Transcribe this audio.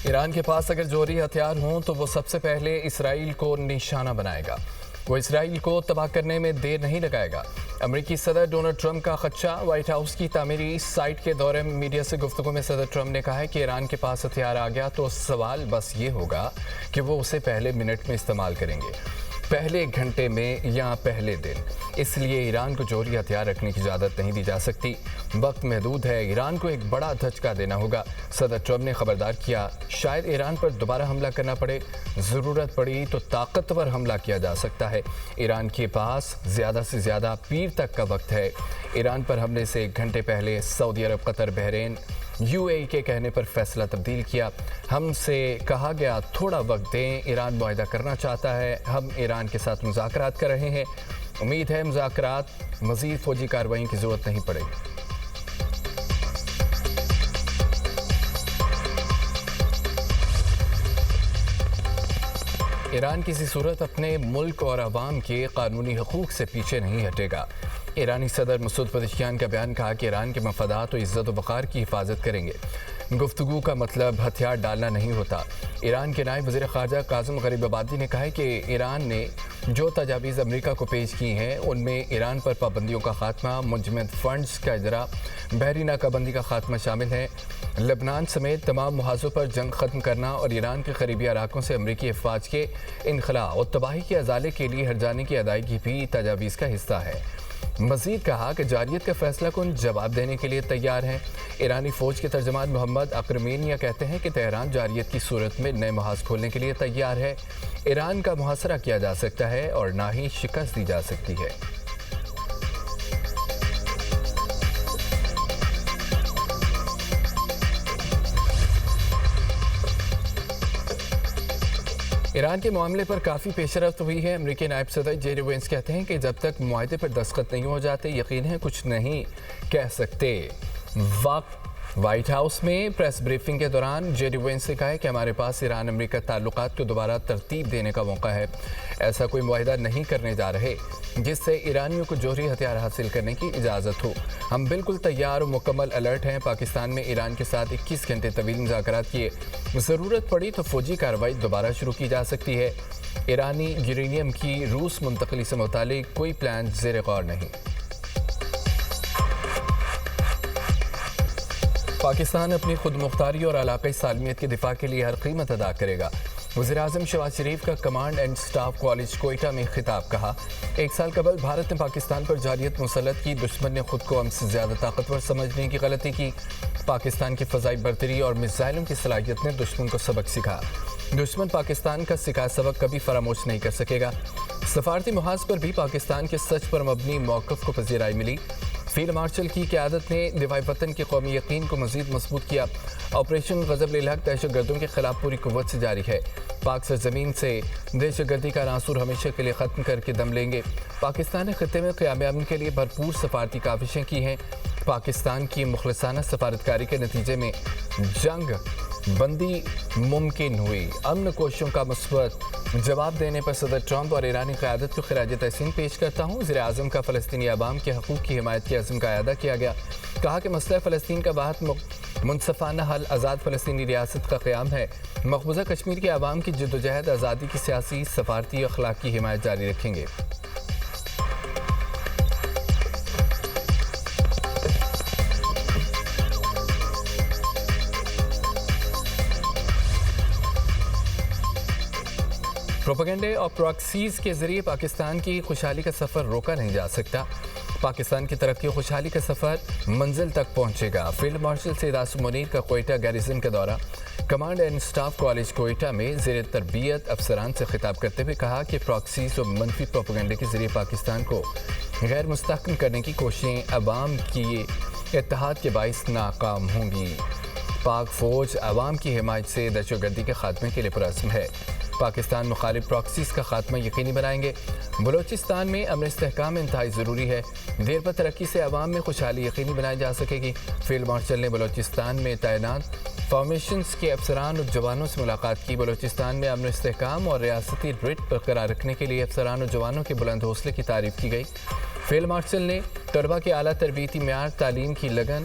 ایران کے پاس اگر جوہری ہتھیار ہوں تو وہ سب سے پہلے اسرائیل کو نشانہ بنائے گا۔ وہ اسرائیل کو تباہ کرنے میں دیر نہیں لگائے گا۔ امریکی صدر ڈونلڈ ٹرمپ کا خدشہ۔ وائٹ ہاؤس کی تعمیری سائٹ کے دورے میں میڈیا سے گفتگو میں صدر ٹرمپ نے کہا ہے کہ ایران کے پاس ہتھیار آ گیا تو سوال بس یہ ہوگا کہ وہ اسے پہلے منٹ میں استعمال کریں گے، پہلے گھنٹے میں یا پہلے دن۔ اس لیے ایران کو جوہری ہتھیار رکھنے کی اجازت نہیں دی جا سکتی۔ وقت محدود ہے، ایران کو ایک بڑا دھچکا دینا ہوگا۔ صدر ٹرمپ نے خبردار کیا، شاید ایران پر دوبارہ حملہ کرنا پڑے، ضرورت پڑی تو طاقتور حملہ کیا جا سکتا ہے۔ ایران کے پاس زیادہ سے زیادہ پیر تک کا وقت ہے۔ ایران پر حملے سے ایک گھنٹے پہلے سعودی عرب، قطر، بحرین، UAE کے کہنے پر فیصلہ تبدیل کیا۔ ہم سے کہا گیا تھوڑا وقت دیں، ایران معاہدہ کرنا چاہتا ہے، ہم ایران کے ساتھ مذاکرات کر رہے ہیں، امید ہے مذاکرات مزید فوجی کارروائی کی ضرورت نہیں پڑے گی۔ ایران کسی صورت اپنے ملک اور عوام کے قانونی حقوق سے پیچھے نہیں ہٹے گا۔ ایرانی صدر مسعود پزشکیان کا بیان، کہا کہ ایران کے مفادات و عزت و وقار کی حفاظت کریں گے۔ گفتگو کا مطلب ہتھیار ڈالنا نہیں ہوتا۔ ایران کے نائب وزیر خارجہ قاسم غریب آبادی نے کہا ہے کہ ایران نے جو تجاویز امریکہ کو پیش کی ہیں ان میں ایران پر پابندیوں کا خاتمہ، منجمد فنڈز کا اجرا، بحری ناکہ بندی کا خاتمہ شامل ہے۔ لبنان سمیت تمام محاذوں پر جنگ ختم کرنا اور ایران کے قریبی علاقوں سے امریکی افواج کے انخلاء اور تباہی کے ازالے کے لیے ہرجانے کی ادائیگی بھی تجاویز کا حصہ ہے۔ مزید کہا کہ جارحیت کا فیصلہ کن جواب دینے کے لیے تیار ہیں۔ ایرانی فوج کے ترجمان محمد اکرمینیا کہتے ہیں کہ تہران جارحیت کی صورت میں نئے محاذ کھولنے کے لیے تیار ہے۔ ایران کا محاصرہ کیا جا سکتا ہے اور نہ ہی شکست دی جا سکتی ہے۔ ایران کے معاملے پر کافی پیش رفت ہوئی ہے۔ امریکی نائب صدر جیری وینس کہتے ہیں کہ جب تک معاہدے پر دستخط نہیں ہو جاتے یقیناً کچھ نہیں کہہ سکتے۔ وائٹ ہاؤس میں پریس بریفنگ کے دوران جیری وینس نے کہا ہے کہ ہمارے پاس ایران امریکہ تعلقات کو دوبارہ ترتیب دینے کا موقع ہے۔ ایسا کوئی معاہدہ نہیں کرنے جا رہے جس سے ایرانیوں کو جوہری ہتھیار حاصل کرنے کی اجازت ہو۔ ہم بالکل تیار و مکمل الرٹ ہیں۔ پاکستان میں ایران کے ساتھ 21 گھنٹے طویل مذاکرات کیے، ضرورت پڑی تو فوجی کارروائی دوبارہ شروع کی جا سکتی ہے۔ ایرانی یورینیم کی روس منتقلی سے متعلق کوئی پلان زیر غور نہیں۔ پاکستان اپنی خود مختاری اور علاقائی سالمیت کے دفاع کے لیے ہر قیمت ادا کرے گا۔ وزیراعظم شہباز شریف کا command and staff college Quetta میں خطاب، کہا 1 سال قبل بھارت نے پاکستان پر جارحیت مسلط کی، دشمن نے خود کو ہم سے زیادہ طاقتور سمجھنے کی غلطی کی۔ پاکستان کی فضائی برتری اور میزائلوں کی صلاحیت نے دشمن کو سبق سکھا۔ دشمن پاکستان کا سکھایا سبق کبھی فراموش نہیں کر سکے گا۔ سفارتی محاذ پر بھی پاکستان کے سچ پر مبنی موقف کو پذیرائی ملی۔ فیلڈ مارشل کی قیادت نے دفاع وطن کے قومی یقین کو مزید مضبوط کیا۔ آپریشن غضب للحق دہشت گردوں کے خلاف پوری قوت سے جاری ہے۔ پاک سرزمین سے دہشت گردی کا عنصر ہمیشہ کے لیے ختم کر کے دم لیں گے۔ پاکستان نے خطے میں قیام امن کے لیے بھرپور سفارتی کاوشیں کی ہیں۔ پاکستان کی مخلصانہ سفارتکاری کے نتیجے میں جنگ بندی ممکن ہوئی۔ امن کوششوں کا مثبت جواب دینے پر صدر ٹرمپ اور ایرانی قیادت کو خراج تحسین پیش کرتا ہوں۔ وزیر اعظم کا فلسطینی عوام کے حقوق کی حمایت کے عزم کا اعادہ کیا گیا۔ کہا کہ مسئلہ فلسطین کا واحد منصفانہ حل آزاد فلسطینی ریاست کا قیام ہے۔ مقبوضہ کشمیر کے عوام کی جدوجہد آزادی کی سیاسی، سفارتی، اخلاقی حمایت جاری رکھیں گے۔ پروپیگنڈے اور پراکسیز کے ذریعے پاکستان کی خوشحالی کا سفر روکا نہیں جا سکتا۔ پاکستان کی ترقی و خوشحالی کا سفر منزل تک پہنچے گا۔ فیلڈ مارشل سید عاصم منیر کا کوئٹہ گیریزن کا دورہ۔ Command and staff college Quetta میں زیر تربیت افسران سے خطاب کرتے ہوئے کہا کہ پراکسیز اور منفی پروپیگنڈے کے ذریعے پاکستان کو غیر مستحکم کرنے کی کوششیں عوام کی اتحاد کے باعث ناکام ہوں گی۔ پاک فوج عوام کی حمایت سے دہشت گردی کے خاتمے کے لیے پرعزم ہے۔ پاکستان مخالف پراکسیز کا خاتمہ یقینی بنائیں گے۔ بلوچستان میں امن استحکام انتہائی ضروری ہے۔ دیر پر ترقی سے عوام میں خوشحالی یقینی بنائی جا سکے گی۔ فیلڈ مارشل نے بلوچستان میں تعینات فارمیشنز کے افسران اور جوانوں سے ملاقات کی۔ بلوچستان میں امن استحکام اور ریاستی ریٹ برقرار رکھنے کے لیے افسران اور جوانوں کے بلند حوصلے کی تعریف کی گئی۔ فیلڈ مارشل نے طلباء کے اعلیٰ تربیتی معیار، تعلیم کی لگن